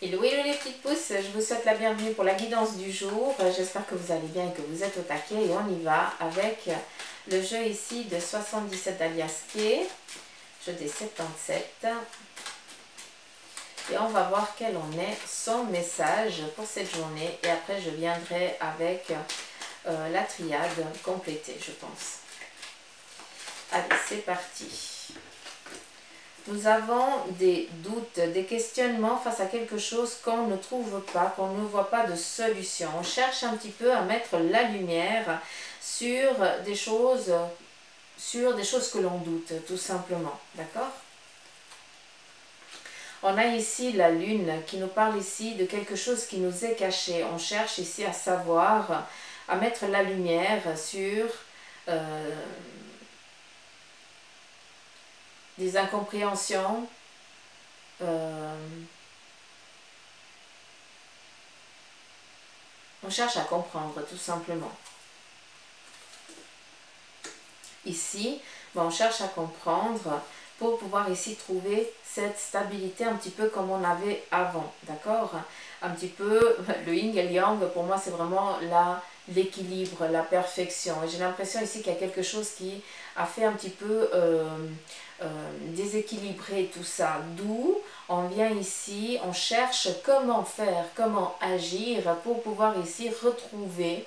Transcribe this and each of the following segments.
Hello, hello les petites pousses, je vous souhaite la bienvenue pour la guidance du jour. J'espère que vous allez bien et que vous êtes au taquet. Et on y va avec le jeu ici de 77 d'Alias Kay, jeu des 77. Et on va voir quel en est son message pour cette journée. Et après, je viendrai avec la triade complétée, je pense. Allez, c'est parti. Nous avons des doutes, des questionnements face à quelque chose qu'on ne trouve pas, qu'on ne voit pas de solution. On cherche un petit peu à mettre la lumière sur des choses que l'on doute, tout simplement. D'accord? On a ici la lune qui nous parle ici de quelque chose qui nous est caché. On cherche ici à savoir, à mettre la lumière sur des incompréhensions, on cherche à comprendre tout simplement. Ici, on cherche à comprendre pour pouvoir ici trouver cette stabilité un petit peu comme on avait avant, d'accord? Un petit peu, le yin et le yang, pour moi, c'est vraiment l'équilibre, la perfection. Et j'ai l'impression ici qu'il y a quelque chose qui a fait un petit peu déséquilibrer tout ça. D'où on vient ici, on cherche comment faire, comment agir pour pouvoir ici retrouver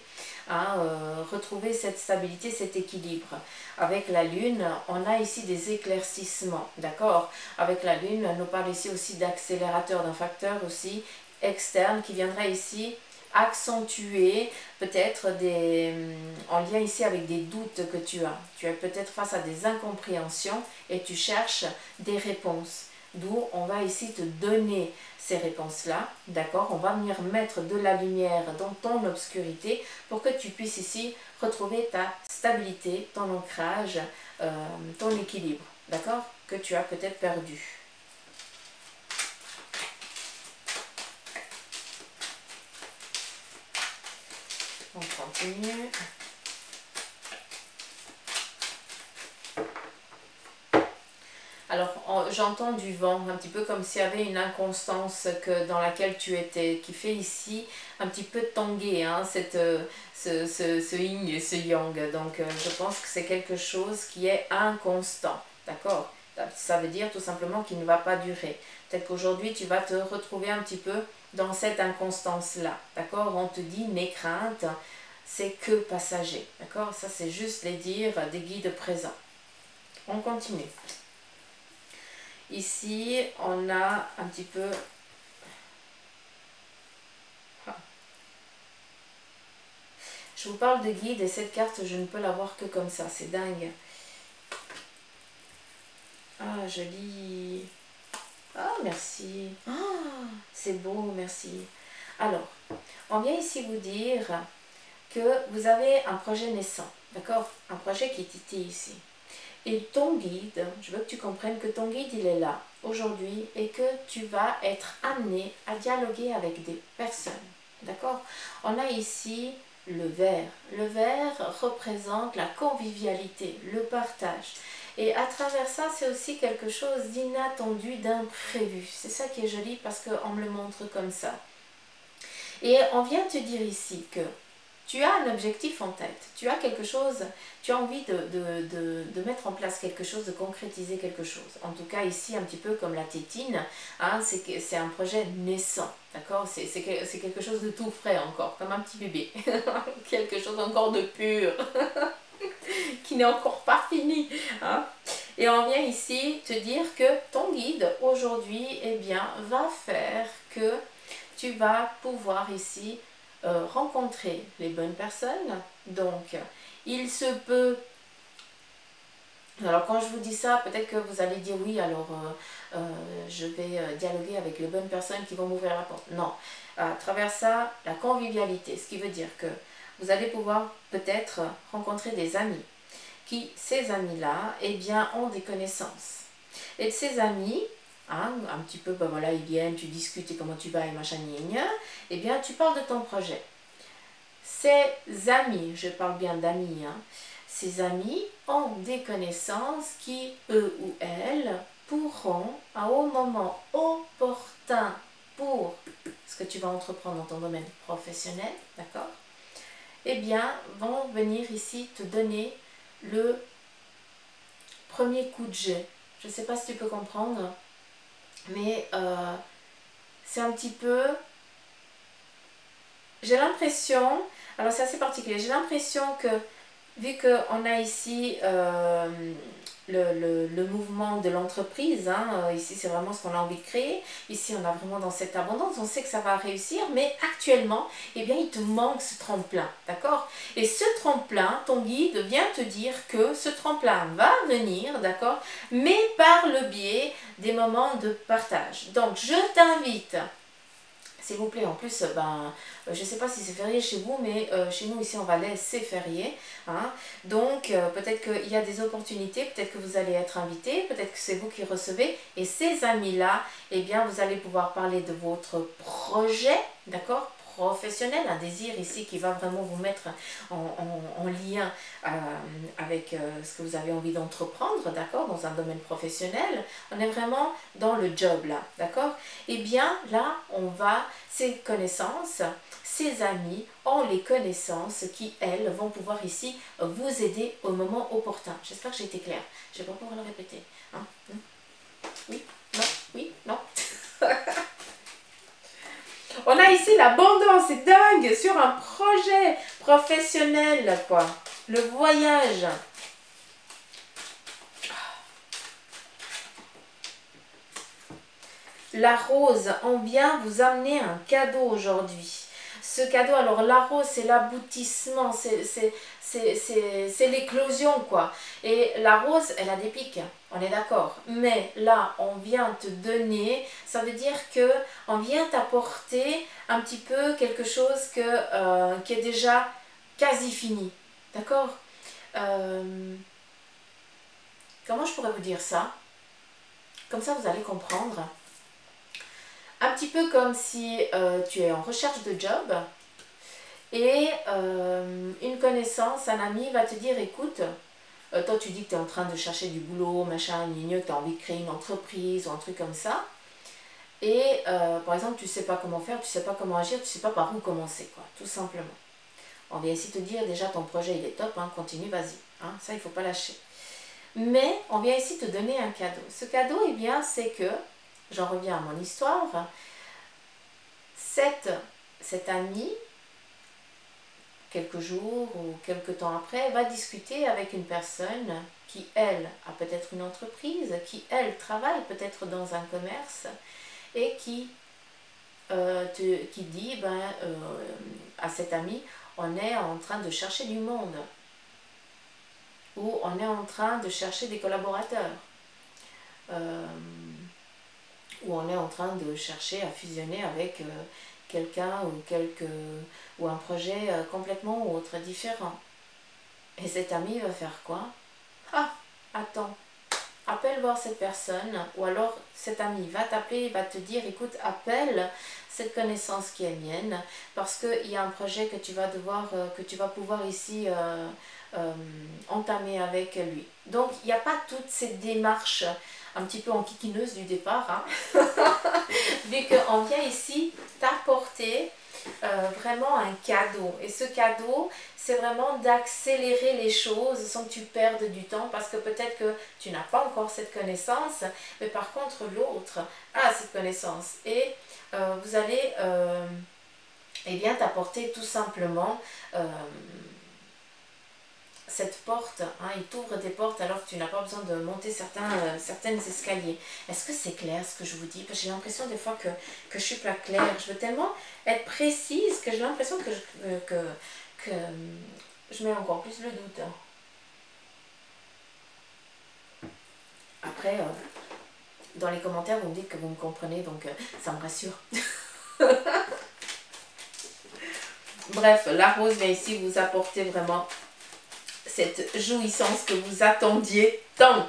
retrouver cette stabilité, cet équilibre. Avec la lune, on a ici des éclaircissements, d'accord? Avec la lune, on nous parle ici aussi d'accélérateur, d'un facteur aussi externe qui viendrait ici accentuer peut-être en lien ici avec des doutes que tu as. Tu es peut-être face à des incompréhensions et tu cherches des réponses. D'où on va ici te donner ces réponses-là, d'accord? On va venir mettre de la lumière dans ton obscurité pour que tu puisses ici retrouver ta stabilité, ton ancrage, ton équilibre, d'accord? Que tu as peut-être perdu. On continue. Alors, j'entends du vent, un petit peu comme s'il y avait une inconstance dans laquelle tu étais, qui fait ici un petit peu tanguer ce yin et ce yang. Donc, je pense que c'est quelque chose qui est inconstant, d'accord? Ça veut dire tout simplement qu'il ne va pas durer. Peut-être qu'aujourd'hui, tu vas te retrouver un petit peu dans cette inconstance-là, d'accord? On te dit, mes craintes, c'est que passager, d'accord? Ça, c'est juste les dires des guides présents. On continue. Ici, on a un petit peu... Je vous parle de guide et cette carte, je ne peux la voir que comme ça. C'est dingue. Ah, joli. Ah, merci. Ah, c'est beau, merci. Alors, on vient ici vous dire que vous avez un projet naissant. D'accord? Un projet qui titille ici. Et ton guide, je veux que tu comprennes que ton guide, il est là aujourd'hui et que tu vas être amené à dialoguer avec des personnes. D'accord? On a ici le verre. Le verre représente la convivialité, le partage. Et à travers ça, c'est aussi quelque chose d'inattendu, d'imprévu. C'est ça qui est joli parce qu'on me le montre comme ça. Et on vient te dire ici que tu as un objectif en tête, tu as quelque chose, tu as envie de mettre en place quelque chose, de concrétiser quelque chose. En tout cas ici un petit peu comme la tétine, hein, c'est un projet naissant, d'accord? C'est quelque chose de tout frais encore, comme un petit bébé, quelque chose encore de pur, qui n'est encore pas fini. Hein? Et on vient ici te dire que ton guide aujourd'hui, eh bien, va faire que tu vas pouvoir ici rencontrer les bonnes personnes. Donc, il se peut... Alors, quand je vous dis ça, peut-être que vous allez dire oui, alors je vais dialoguer avec les bonnes personnes qui vont m'ouvrir la porte. Non, à travers ça, la convivialité, ce qui veut dire que vous allez pouvoir peut-être rencontrer des amis qui, ces amis-là, eh bien, ont des connaissances. Et de ces amis, hein, un petit peu, ben voilà, ils viennent, tu discutes et comment tu vas et machin, eh bien, tu parles de ton projet. Ces amis, je parle bien d'amis, hein, ces amis ont des connaissances qui, eux ou elles, pourront, au moment opportun pour ce que tu vas entreprendre dans ton domaine professionnel, d'accord? Eh bien, vont venir ici te donner le premier coup de jet. Je ne sais pas si tu peux comprendre, mais c'est un petit peu... J'ai l'impression, alors c'est assez particulier, j'ai l'impression que, vu qu'on a ici le mouvement de l'entreprise, hein, ici c'est vraiment ce qu'on a envie de créer, ici on a vraiment dans cette abondance, on sait que ça va réussir, mais actuellement, eh bien il te manque ce tremplin, d'accord? Et ce tremplin, ton guide vient te dire que ce tremplin va venir, d'accord? Mais par le biais des moments de partage. Donc je t'invite... S'il vous plaît, en plus, je ne sais pas si c'est férié chez vous, mais chez nous ici en Valais, c'est férié. Hein. Donc, peut-être qu'il y a des opportunités, peut-être que vous allez être invité, peut-être que c'est vous qui recevez. Et ces amis-là, eh bien, vous allez pouvoir parler de votre projet, d'accord, professionnel, un désir ici qui va vraiment vous mettre en lien avec ce que vous avez envie d'entreprendre, d'accord, dans un domaine professionnel. On est vraiment dans le job là, d'accord. Eh bien là, on va, ces connaissances, ces amis ont les connaissances qui, elles, vont pouvoir ici vous aider au moment opportun. J'espère que j'ai été claire. Je ne vais pas pouvoir le répéter. Hein? Oui, non, oui, non. On a ici l'abondance, c'est dingue, sur un projet professionnel, quoi. Le voyage. La rose, on vient vous amener un cadeau aujourd'hui. Ce cadeau, alors la rose, c'est l'aboutissement, c'est l'éclosion, quoi. Et la rose, elle a des pics, on est d'accord. Mais là, on vient te donner, ça veut dire que on vient t'apporter un petit peu quelque chose qui est déjà quasi fini. D'accord? Comment je pourrais vous dire ça? Comme ça, vous allez comprendre. Un petit peu comme si tu es en recherche de job et une connaissance, un ami va te dire, écoute, toi tu dis que tu es en train de chercher du boulot, machin, que tu as envie de créer une entreprise ou un truc comme ça. Et par exemple, tu ne sais pas comment faire, tu ne sais pas comment agir, tu ne sais pas par où commencer, quoi, tout simplement. On vient ici te dire, déjà ton projet il est top, hein, continue, vas-y. Hein, ça, il ne faut pas lâcher. Mais on vient ici te donner un cadeau. Ce cadeau, eh bien, c'est que, j'en reviens à mon histoire, cet ami, quelques jours ou quelques temps après, va discuter avec une personne qui, elle, a peut-être une entreprise, qui, elle, travaille peut-être dans un commerce et qui dit à cet ami, on est en train de chercher du monde ou on est en train de chercher des collaborateurs. Où on est en train de chercher à fusionner avec quelqu'un ou un projet complètement autre, différent. Et cet ami va faire quoi? Ah, attends, appelle voir cette personne, ou alors cet ami va t'appeler, il va te dire, écoute, appelle cette connaissance qui est mienne, parce qu'il y a un projet que tu vas pouvoir ici entamer avec lui. Donc, il n'y a pas toutes ces démarches un petit peu enquiquineuse du départ, hein. Vu qu'on vient ici t'apporter vraiment un cadeau. Et ce cadeau, c'est vraiment d'accélérer les choses sans que tu perdes du temps, parce que peut-être que tu n'as pas encore cette connaissance, mais par contre l'autre a cette connaissance. Et vous allez eh bien t'apporter tout simplement cette porte, hein, il t'ouvre des portes alors que tu n'as pas besoin de monter certaines escaliers. Est-ce que c'est clair ce que je vous dis? Parce que j'ai l'impression des fois que je suis pas claire. Je veux tellement être précise que j'ai l'impression que je mets encore plus le doute. Après, dans les commentaires, vous me dites que vous me comprenez, donc ça me rassure. Bref, la rose vient ici vous apporter vraiment cette jouissance que vous attendiez tant.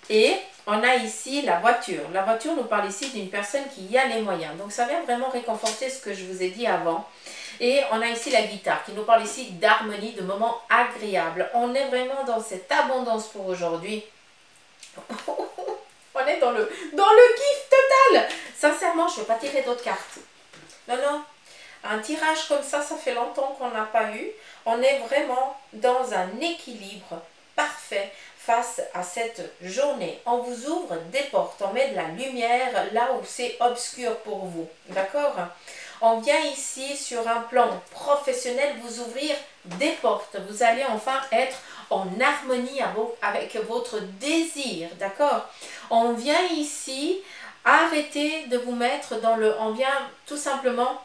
Et on a ici la voiture. La voiture nous parle ici d'une personne qui a les moyens. Donc ça vient vraiment réconforter ce que je vous ai dit avant. Et on a ici la guitare qui nous parle ici d'harmonie, de moments agréables. On est vraiment dans cette abondance pour aujourd'hui. On est dans le kiff total. Sincèrement, je ne vais pas tirer d'autres cartes. Non, non. Un tirage comme ça fait longtemps qu'on n'a pas eu. On est vraiment dans un équilibre parfait face à cette journée. On vous ouvre des portes, on met de la lumière là où c'est obscur pour vous. D'accord? On vient ici sur un plan professionnel vous ouvrir des portes. Vous allez enfin être en harmonie avec votre désir. D'accord? On vient ici arrêter de vous mettre dans le... On vient tout simplement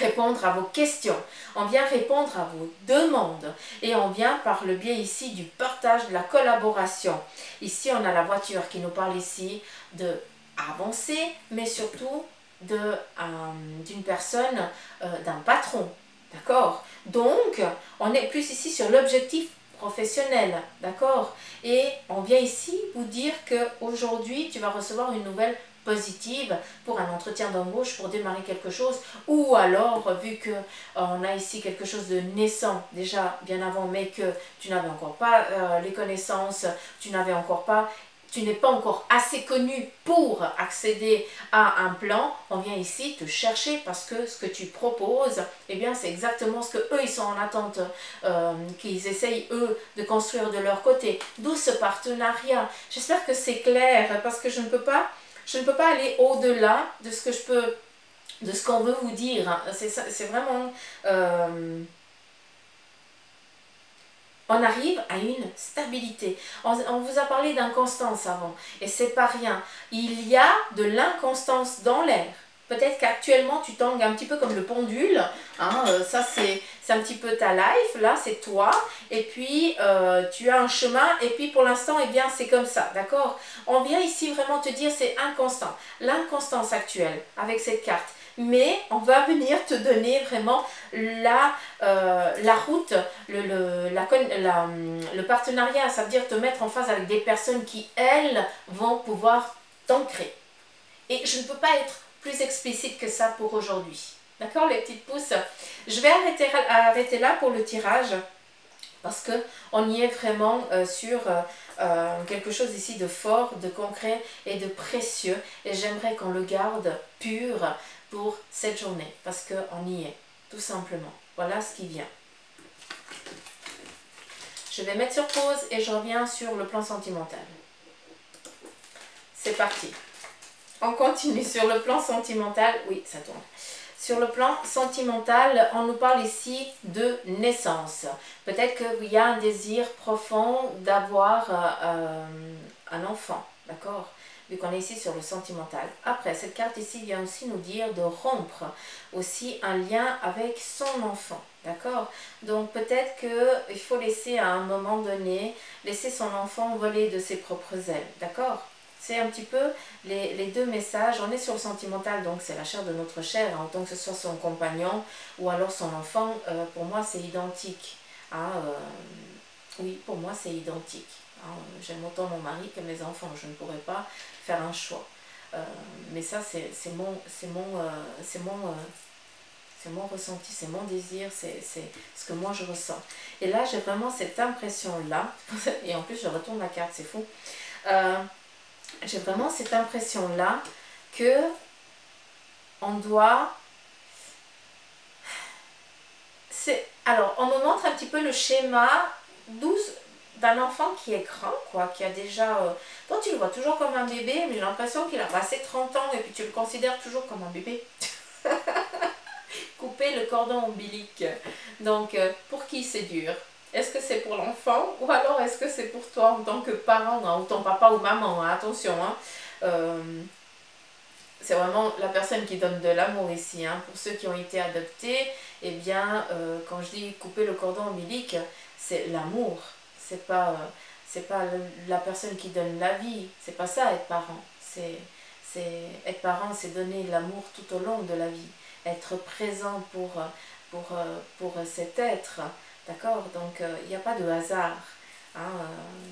répondre à vos questions, on vient répondre à vos demandes et on vient par le biais ici du partage, de la collaboration. Ici on a la voiture qui nous parle ici de avancer, mais surtout d'une personne, d'un patron, d'accord? Donc on est plus ici sur l'objectif professionnel, d'accord? Et on vient ici vous dire que aujourd'hui tu vas recevoir une nouvelle positive pour un entretien d'embauche, pour démarrer quelque chose, ou alors vu que on a ici quelque chose de naissant déjà bien avant, mais que tu n'avais encore pas les connaissances, tu n'es pas encore assez connu pour accéder à un plan, on vient ici te chercher parce que ce que tu proposes, eh bien c'est exactement ce que eux ils sont en attente, qu'ils essayent eux de construire de leur côté. D'où ce partenariat. J'espère que c'est clair parce que je ne peux pas aller au-delà de ce que je peux, de ce qu'on veut vous dire. C'est vraiment... on arrive à une stabilité. On vous a parlé d'inconstance avant, et c'est pas rien. Il y a de l'inconstance dans l'air. Peut-être qu'actuellement tu tangues un petit peu comme le pendule, hein, ça c'est un petit peu ta life, là c'est toi, et puis tu as un chemin, et puis pour l'instant, eh bien c'est comme ça, d'accord? On vient ici vraiment te dire c'est inconstant, l'inconstance actuelle avec cette carte, mais on va venir te donner vraiment la route, le partenariat, ça veut dire te mettre en phase avec des personnes qui, elles, vont pouvoir t'ancrer. Et je ne peux pas être plus explicite que ça pour aujourd'hui. D'accord, les petites pousses? Je vais arrêter là pour le tirage, parce qu'on y est vraiment sur quelque chose ici de fort, de concret et de précieux. Et j'aimerais qu'on le garde pur pour cette journée, parce qu'on y est, tout simplement. Voilà ce qui vient. Je vais mettre sur pause et je reviens sur le plan sentimental. C'est parti. On continue sur le plan sentimental. Oui, ça tourne. Sur le plan sentimental, on nous parle ici de naissance. Peut-être qu'il y a un désir profond d'avoir un enfant, d'accord? Vu qu'on est ici sur le sentimental. Après, cette carte ici vient aussi nous dire de rompre aussi un lien avec son enfant, d'accord? Donc peut-être qu'il faut laisser à un moment donné, laisser son enfant voler de ses propres ailes, d'accord? C'est un petit peu les deux messages. On est sur le sentimental, donc c'est la chair de notre chair, hein, autant que ce soit son compagnon ou alors son enfant. Pour moi, c'est identique. Hein, oui, pour moi, c'est identique. Hein, j'aime autant mon mari que mes enfants. Je ne pourrais pas faire un choix. Mais ça, c'est mon ressenti, c'est mon désir, c'est ce que moi je ressens. Et là, j'ai vraiment cette impression-là. Et en plus, je retourne la carte, c'est fou. J'ai vraiment cette impression-là que on doit... Alors, on nous montre un petit peu le schéma d'un enfant qui est grand, quoi, qui a déjà... toi, tu le vois toujours comme un bébé, mais j'ai l'impression qu'il a passé 30 ans et puis tu le considères toujours comme un bébé. Couper le cordon ombilique. Donc, pour qui c'est dur? Est-ce que c'est pour l'enfant ou alors est-ce que c'est pour toi en tant que parent, hein, ou ton papa ou maman, hein, attention, hein, c'est vraiment la personne qui donne de l'amour ici, hein. Pour ceux qui ont été adoptés, eh bien, quand je dis couper le cordon ombilique, c'est l'amour, c'est pas la personne qui donne la vie, c'est pas ça être parent, être parent, c'est donner l'amour tout au long de la vie, être présent pour cet être. D'accord? Donc, il n'y a pas de hasard. Hein,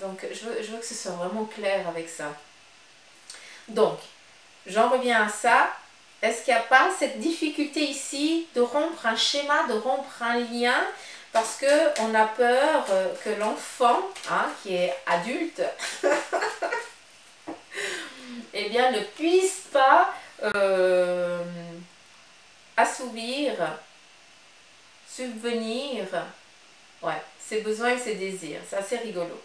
donc, je veux que ce soit vraiment clair avec ça. Donc, j'en reviens à ça. Est-ce qu'il n'y a pas cette difficulté ici de rompre un schéma, de rompre un lien, parce qu'on a peur que l'enfant, hein, qui est adulte, eh bien, ne puisse pas assouvir, subvenir, ouais, ses besoins et ses désirs. C'est assez rigolo.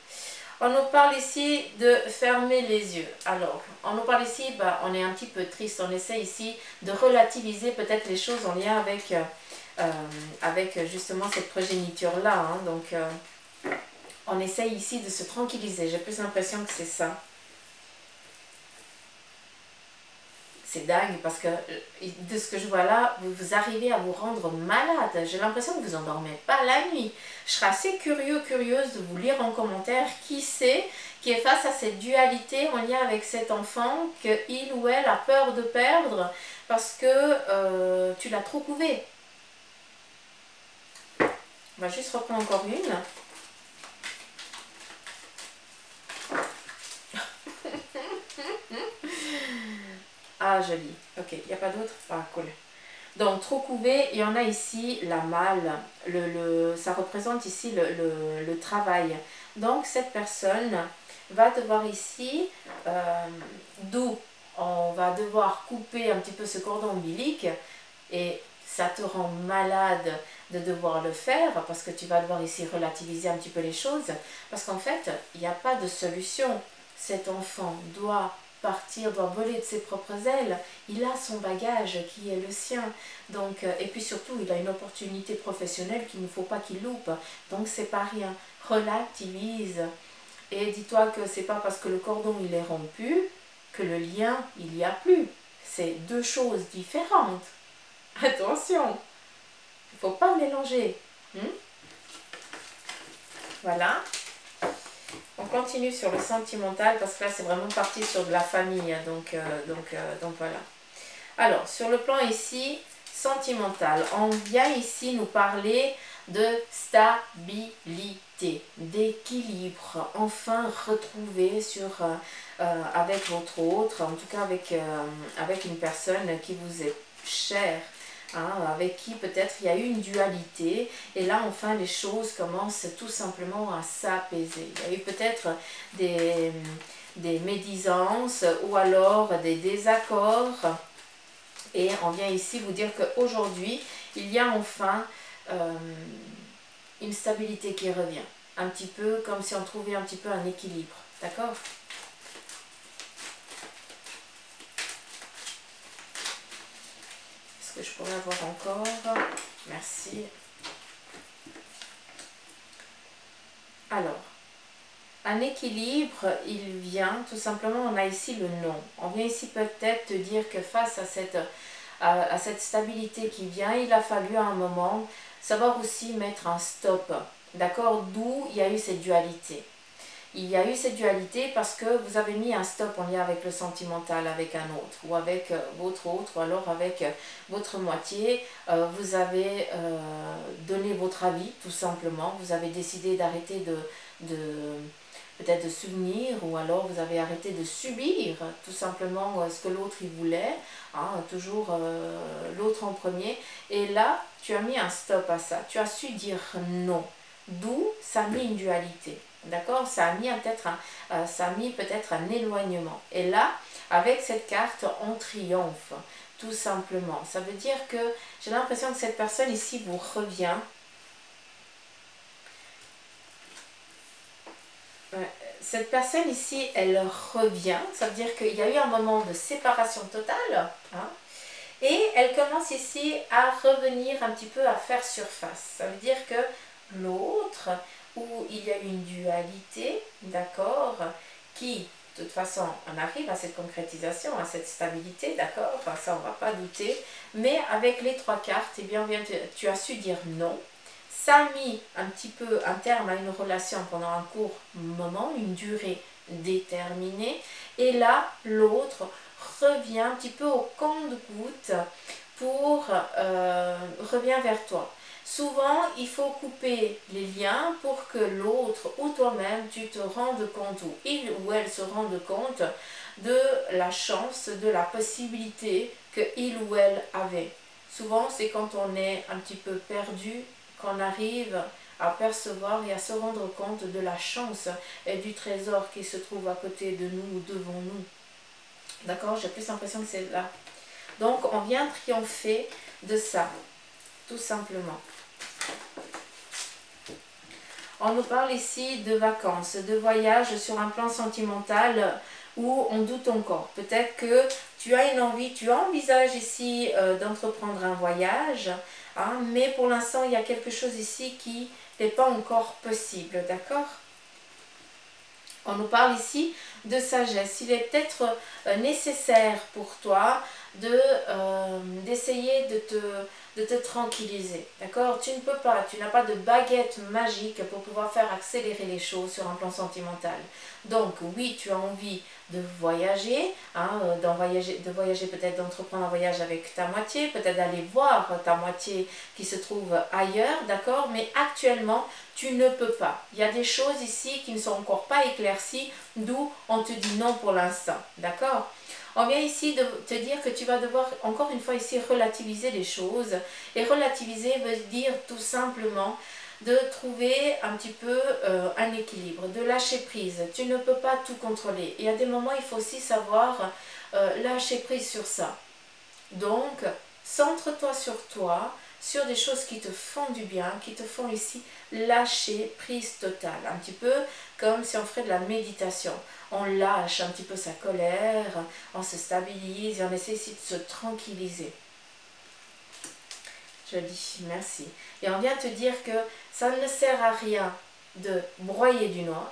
On nous parle ici de fermer les yeux. Alors, on nous parle ici, bah, on est un petit peu triste. On essaie ici de relativiser peut-être les choses en lien avec justement cette progéniture-là. Hein. Donc, on essaye ici de se tranquilliser. J'ai plus l'impression que c'est ça. C'est dingue parce que de ce que je vois là, vous arrivez à vous rendre malade. J'ai l'impression que vous n'endormez pas la nuit. Je serais assez curieuse de vous lire en commentaire qui c'est qui est face à cette dualité en lien avec cet enfant que il ou elle a peur de perdre parce que tu l'as trop couvé. On va juste reprendre encore une. Ah, joli. Ok, il n'y a pas d'autre? Ah, cool. Donc, trop couvé, et on a ici la malle. Ça représente ici le travail. Donc, cette personne va devoir ici, d'où on va devoir couper un petit peu ce cordon ombilique, et ça te rend malade de devoir le faire, parce que tu vas devoir ici relativiser un petit peu les choses, parce qu'en fait, il n'y a pas de solution. Cet enfant doit partir, doit voler de ses propres ailes. Il a son bagage qui est le sien. Donc, et puis surtout, il a une opportunité professionnelle qu'il ne faut pas qu'il loupe. Donc, c'est pas rien. Relativise. Et dis-toi que c'est pas parce que le cordon il est rompu que le lien il n'y a plus. C'est deux choses différentes. Attention, il ne faut pas mélanger. Voilà. On continue sur le sentimental parce que là c'est vraiment parti sur de la famille. Donc voilà. Alors, sur le plan ici, sentimental, on vient ici nous parler de stabilité, d'équilibre, enfin retrouver avec votre autre, en tout cas avec une personne qui vous est chère. Hein, avec qui peut-être il y a eu une dualité et là enfin les choses commencent tout simplement à s'apaiser. Il y a eu peut-être des médisances ou alors des désaccords et on vient ici vous dire qu'aujourd'hui il y a enfin une stabilité qui revient, un petit peu comme si on trouvait un petit peu un équilibre, d'accord? Que je pourrais avoir encore. Merci. Alors, un équilibre, il vient, tout simplement, on a ici le non. On vient ici peut-être te dire que face à cette stabilité qui vient, il a fallu à un moment savoir aussi mettre un stop. D'accord? D'où il y a eu cette dualité. Il y a eu cette dualité parce que vous avez mis un stop en lien avec le sentimental, avec un autre, ou avec votre autre, ou alors avec votre moitié. Vous avez donné votre avis, tout simplement. Vous avez décidé d'arrêter peut-être de subvenir, ou alors vous avez arrêté de subir, tout simplement, ce que l'autre il voulait. Hein, toujours l'autre en premier. Et là, tu as mis un stop à ça. Tu as su dire non. D'où ça a mis une dualité. D'accord? Ça a mis peut-être un éloignement. Et là, avec cette carte, on triomphe, tout simplement. Ça veut dire que j'ai l'impression que cette personne ici vous revient. Cette personne ici, elle revient. Ça veut dire qu'il y a eu un moment de séparation totale. Hein, et elle commence ici à revenir un petit peu à faire surface. Ça veut dire que l'autre, où il y a une dualité, d'accord, qui, de toute façon, on arrive à cette concrétisation, à cette stabilité, d'accord, enfin, ça on ne va pas douter, mais avec les trois cartes, eh bien, tu as su dire non, ça a mis un petit peu un terme à une relation pendant un court moment, une durée déterminée, et là, l'autre revient un petit peu au compte-gouttes revient vers toi. Souvent, il faut couper les liens pour que l'autre ou toi-même, tu te rendes compte, ou il ou elle se rende compte de la chance, de la possibilité que il ou elle avait. Souvent, c'est quand on est un petit peu perdu qu'on arrive à percevoir et à se rendre compte de la chance et du trésor qui se trouve à côté de nous ou devant nous. D'accord? J'ai plus l'impression que c'est là. Donc, on vient triompher de ça, tout simplement. On nous parle ici de vacances, de voyages sur un plan sentimental où on doute encore. Peut-être que tu as une envie, tu envisages ici d'entreprendre un voyage, hein, mais pour l'instant, il y a quelque chose ici qui n'est pas encore possible, d'accord? On nous parle ici de sagesse. Il est peut-être nécessaire pour toi d'essayer de te tranquilliser. D'accord? Tu ne peux pas, tu n'as pas de baguette magique pour pouvoir faire accélérer les choses sur un plan sentimental. Donc oui, tu as envie de voyager, hein, de voyager peut-être d'entreprendre un voyage avec ta moitié, peut-être d'aller voir ta moitié qui se trouve ailleurs, d'accord? Mais actuellement, tu ne peux pas. Il y a des choses ici qui ne sont encore pas éclaircies, d'où on te dit non pour l'instant, d'accord? On vient ici de te dire que tu vas devoir, encore une fois ici, relativiser les choses. Et relativiser veut dire tout simplement de trouver un petit peu un équilibre, de lâcher prise. Tu ne peux pas tout contrôler. Et à des moments, il faut aussi savoir lâcher prise sur ça. Donc, centre-toi sur toi, sur des choses qui te font du bien, qui te font ici lâcher prise totale. Un petit peu comme si on ferait de la méditation. On lâche un petit peu sa colère, on se stabilise et on essaie ici de se tranquilliser. Je dis merci. Et on vient te dire que ça ne sert à rien de broyer du noir,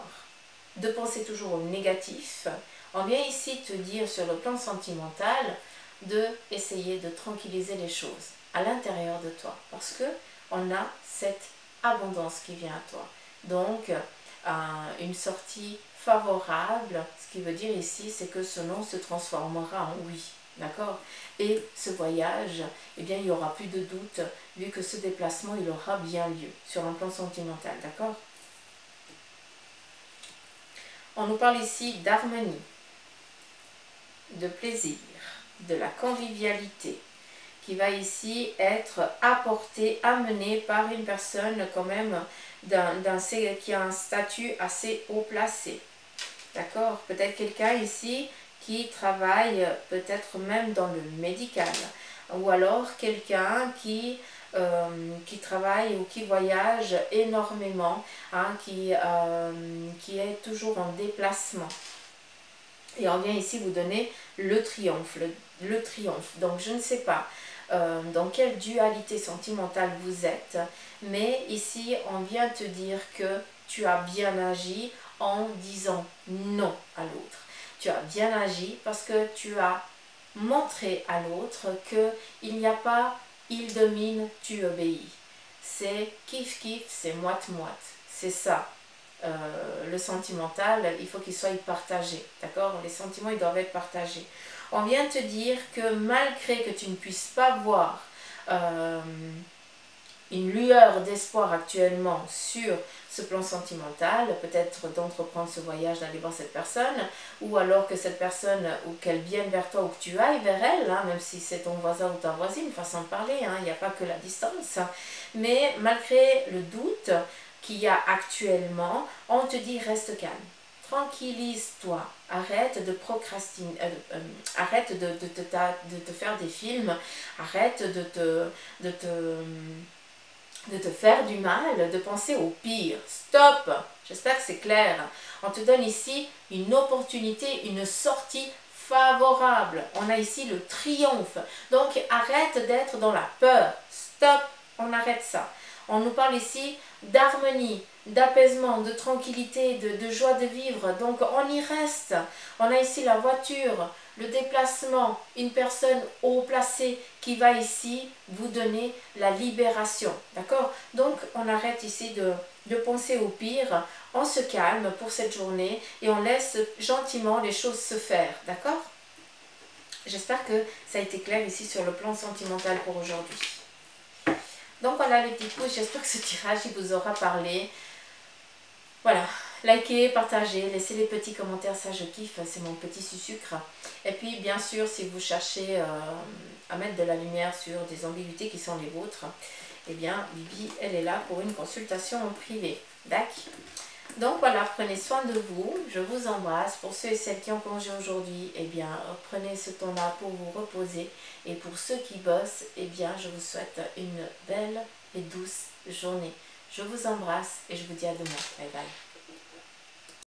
de penser toujours au négatif. On vient ici te dire sur le plan sentimental de essayer de tranquilliser les choses à l'intérieur de toi. Parce que on a cette abondance qui vient à toi. Donc, une sortie favorable, ce qui veut dire ici, c'est que ce non se transformera en oui. D'accord? Et ce voyage, eh bien, il n'y aura plus de doute, vu que ce déplacement, il aura bien lieu sur un plan sentimental. D'accord? On nous parle ici d'harmonie, de plaisir, de la convivialité, qui va ici être apportée, amenée par une personne quand même qui a un statut assez haut placé. D'accord? Peut-être quelqu'un ici qui travaille peut-être même dans le médical, ou alors quelqu'un qui travaille ou qui voyage énormément, hein, qui est toujours en déplacement. Et on vient ici vous donner le triomphe, le triomphe. Donc je ne sais pas dans quelle dualité sentimentale vous êtes, mais ici on vient te dire que tu as bien agi en disant non à l'autre. Tu as bien agi parce que tu as montré à l'autre qu'il n'y a pas il domine, tu obéis. C'est kiff kiff, c'est moite moite. C'est ça. Le sentimental, il faut qu'il soit partagé. D'accord? Les sentiments, ils doivent être partagés. On vient te dire que malgré que tu ne puisses pas voir une lueur d'espoir actuellement sur ce plan sentimental, peut-être d'entreprendre ce voyage, d'aller voir cette personne, ou alors que cette personne, ou qu'elle vienne vers toi, ou que tu ailles vers elle, hein, même si c'est ton voisin ou ta voisine, façon de parler, hein, il n'y a pas que la distance, mais malgré le doute qu'il y a actuellement, on te dit reste calme. Tranquillise-toi, arrête de procrastiner, arrête de te faire des films, arrête de te faire du mal, de penser au pire. Stop! J'espère que c'est clair. On te donne ici une opportunité, une sortie favorable. On a ici le triomphe. Donc arrête d'être dans la peur. Stop! On arrête ça. On nous parle ici d'harmonie, d'apaisement, de tranquillité, de joie de vivre. Donc on y reste. On a ici la voiture, le déplacement, une personne haut placée qui va ici vous donner la libération. D'accord? Donc on arrête ici de penser au pire. On se calme pour cette journée et on laisse gentiment les choses se faire. D'accord? J'espère que ça a été clair ici sur le plan sentimental pour aujourd'hui. Donc voilà les petits pouces, j'espère que ce tirage il vous aura parlé. Voilà, likez, partagez, laissez les petits commentaires, ça je kiffe, c'est mon petit sucre. Et puis bien sûr, si vous cherchez à mettre de la lumière sur des ambiguïtés qui sont les vôtres, eh bien Bibi, elle est là pour une consultation en privé. D'accord? Donc voilà, prenez soin de vous, je vous embrasse. Pour ceux et celles qui ont congé aujourd'hui, eh bien, prenez ce temps-là pour vous reposer. Et pour ceux qui bossent, eh bien, je vous souhaite une belle et douce journée. Je vous embrasse et je vous dis à demain. Bye bye.